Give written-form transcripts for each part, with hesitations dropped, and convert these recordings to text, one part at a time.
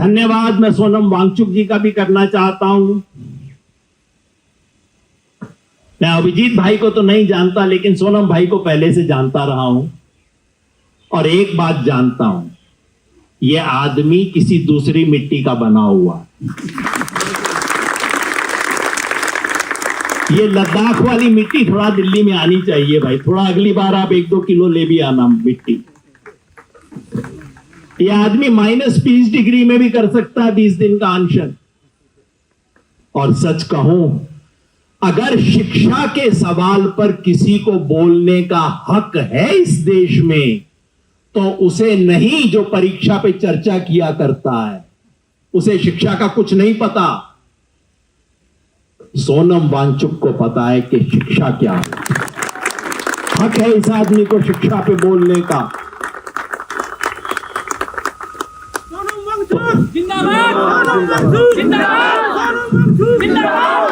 धन्यवाद मैं सोनम वांगचुक जी का भी करना चाहता हूं। मैं अभिजीत भाई को तो नहीं जानता, लेकिन सोनम भाई को पहले से जानता रहा हूं और एक बात जानता हूं, यह आदमी किसी दूसरी मिट्टी का बना हुआ। ये लद्दाख वाली मिट्टी थोड़ा दिल्ली में आनी चाहिए भाई, थोड़ा अगली बार आप 1-2 किलो ले भी आना मिट्टी। ये आदमी -20 डिग्री में भी कर सकता है 20 दिन का अनशन। और सच कहूं, अगर शिक्षा के सवाल पर किसी को बोलने का हक है इस देश में, तो उसे नहीं जो परीक्षा पे चर्चा किया करता है, उसे शिक्षा का कुछ नहीं पता। सोनम वांगचुक को पता है कि शिक्षा क्या है। हक है इस आदमी को शिक्षा पे बोलने का।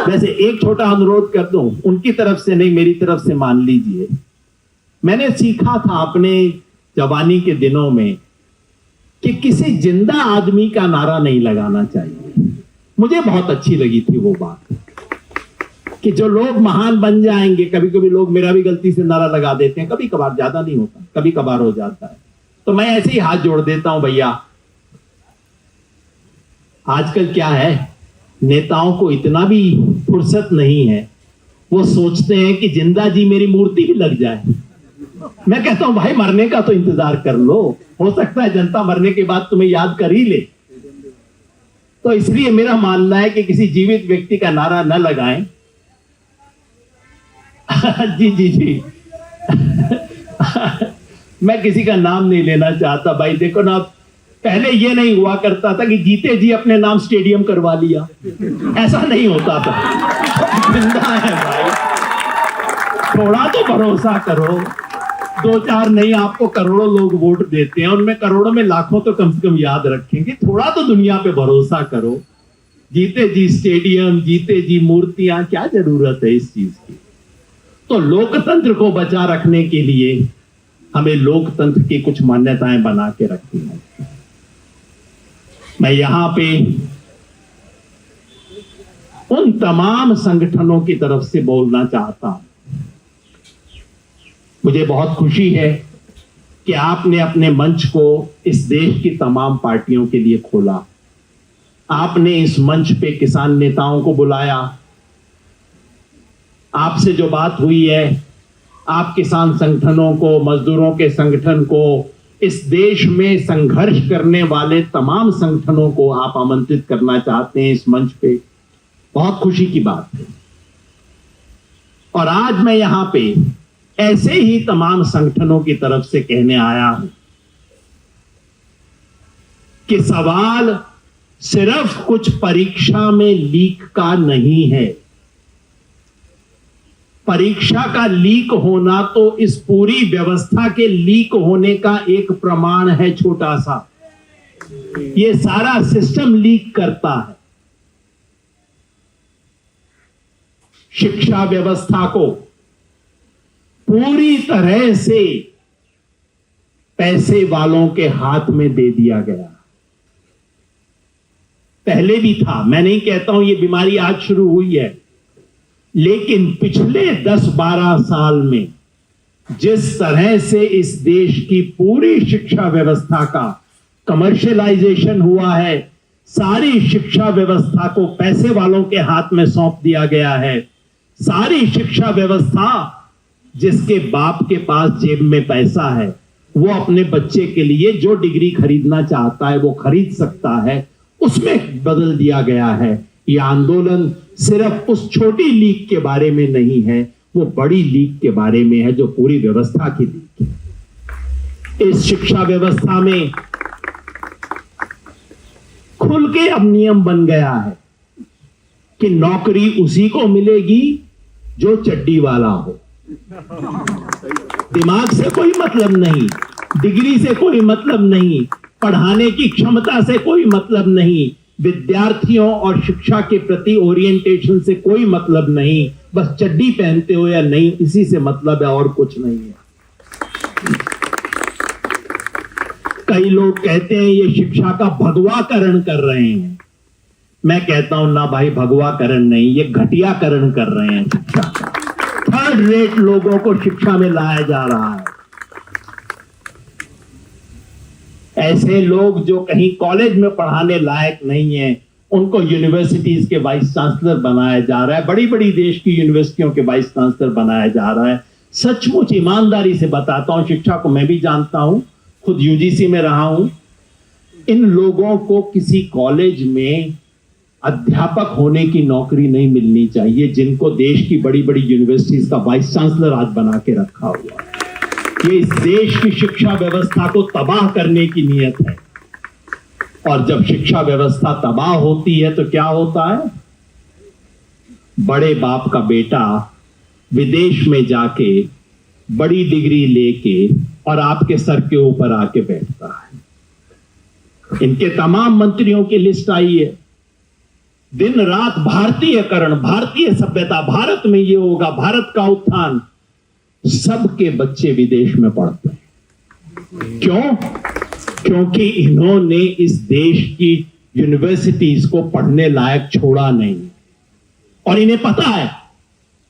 वैसे एक छोटा अनुरोध कर दूं, उनकी तरफ से नहीं मेरी तरफ से मान लीजिए। मैंने सीखा था अपने जवानी के दिनों में कि किसी जिंदा आदमी का नारा नहीं लगाना चाहिए। मुझे बहुत अच्छी लगी थी वो बात कि जो लोग महान बन जाएंगे, कभी कभी लोग, मेरा भी गलती से नारा लगा देते हैं, कभी कभार, ज्यादा नहीं होता, कभी कभार हो जाता है, तो मैं ऐसे ही हाथ जोड़ देता हूं, भैया आजकल क्या है, नेताओं को इतना भी फुर्सत नहीं है, वो सोचते हैं कि जिंदा जी मेरी मूर्ति भी लग जाए। मैं कहता हूं भाई मरने का तो इंतजार कर लो, हो सकता है जनता मरने के बाद तुम्हें याद कर ही ले। तो इसलिए मेरा मानना है कि किसी जीवित व्यक्ति का नारा न लगाएं। जी जी जी मैं किसी का नाम नहीं लेना चाहता भाई। देखो ना, पहले ये नहीं हुआ करता था कि जीते जी अपने नाम स्टेडियम करवा लिया, ऐसा नहीं होता था। जिंदा है भाई, थोड़ा तो भरोसा करो। 2-4 नहीं, आपको करोड़ों लोग वोट देते हैं, उनमें करोड़ों में लाखों तो कम से कम याद रखेंगे। थोड़ा तो दुनिया पे भरोसा करो। जीते जी स्टेडियम, जीते जी मूर्तियां, क्या जरूरत है इस चीज की। तो लोकतंत्र को बचा रखने के लिए हमें लोकतंत्र की कुछ मान्यताएं बना के रखनी है। मैं यहां पे उन तमाम संगठनों की तरफ से बोलना चाहता हूं। मुझे बहुत खुशी है कि आपने अपने मंच को इस देश की तमाम पार्टियों के लिए खोला। आपने इस मंच पे किसान नेताओं को बुलाया। आपसे जो बात हुई है, आप किसान संगठनों को, मजदूरों के संगठन को, इस देश में संघर्ष करने वाले तमाम संगठनों को आप आमंत्रित करना चाहते हैं इस मंच पे, बहुत खुशी की बात है। और आज मैं यहां पे ऐसे ही तमाम संगठनों की तरफ से कहने आया हूं कि सवाल सिर्फ कुछ परीक्षा में लीक का नहीं है। परीक्षा का लीक होना तो इस पूरी व्यवस्था के लीक होने का एक प्रमाण है, छोटा सा। ये सारा सिस्टम लीक करता है। शिक्षा व्यवस्था को पूरी तरह से पैसे वालों के हाथ में दे दिया गया। पहले भी था, मैं नहीं कहता हूं ये बीमारी आज शुरू हुई है, लेकिन पिछले 10-12 साल में जिस तरह से इस देश की पूरी शिक्षा व्यवस्था का कमर्शियलाइजेशन हुआ है, सारी शिक्षा व्यवस्था को पैसे वालों के हाथ में सौंप दिया गया है। सारी शिक्षा व्यवस्था, जिसके बाप के पास जेब में पैसा है, वो अपने बच्चे के लिए जो डिग्री खरीदना चाहता है वो खरीद सकता है, उसमें बदल दिया गया है। ये आंदोलन सिर्फ उस छोटी लीक के बारे में नहीं है, वो बड़ी लीक के बारे में है जो पूरी व्यवस्था की लीक है। इस शिक्षा व्यवस्था में खुल के अब नियम बन गया है कि नौकरी उसी को मिलेगी जो चड्डी वाला हो। दिमाग से कोई मतलब नहीं, डिग्री से कोई मतलब नहीं, पढ़ाने की क्षमता से कोई मतलब नहीं, विद्यार्थियों और शिक्षा के प्रति ओरिएंटेशन से कोई मतलब नहीं, बस चड्डी पहनते हो या नहीं, इसी से मतलब है और कुछ नहीं है। कई लोग कहते हैं ये शिक्षा का भगवाकरण कर रहे हैं। मैं कहता हूं ना भाई, भगवाकरण नहीं, ये घटियाकरण कर रहे हैं शिक्षा का। थर्ड रेट लोगों को शिक्षा में लाया जा रहा है। ऐसे लोग जो कहीं कॉलेज में पढ़ाने लायक नहीं है, उनको यूनिवर्सिटीज के वाइस चांसलर बनाया जा रहा है, बड़ी बड़ी देश की यूनिवर्सिटियों के वाइस चांसलर बनाया जा रहा है। सचमुच ईमानदारी से बताता हूं, शिक्षा को मैं भी जानता हूं, खुद यूजीसी में रहा हूं। इन लोगों को किसी कॉलेज में अध्यापक होने की नौकरी नहीं मिलनी चाहिए, जिनको देश की बड़ी बड़ी यूनिवर्सिटीज का वाइस चांसलर आज बना के रखा हुआ है। ये इस देश की शिक्षा व्यवस्था को तबाह करने की नीयत है। और जब शिक्षा व्यवस्था तबाह होती है तो क्या होता है? बड़े बाप का बेटा विदेश में जाके बड़ी डिग्री लेके और आपके सर के ऊपर आके बैठता है। इनके तमाम मंत्रियों की लिस्ट आई है। दिन रात भारतीयकरण, भारतीय सभ्यता, भारत में ये होगा, भारत का उत्थान। सबके बच्चे विदेश में पढ़ते हैं। क्यों? क्योंकि इन्होंने इस देश की यूनिवर्सिटीज को पढ़ने लायक छोड़ा नहीं, और इन्हें पता है,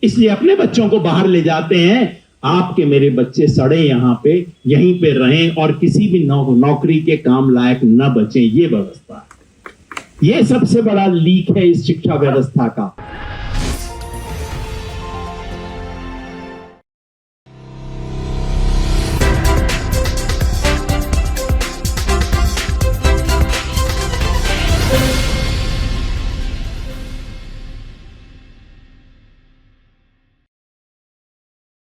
इसलिए अपने बच्चों को बाहर ले जाते हैं। आपके मेरे बच्चे सड़े यहां पे, यहीं पे रहें और किसी भी नौकरी के काम लायक न बचें। ये व्यवस्था, ये सबसे बड़ा लीक है इस शिक्षा व्यवस्था का।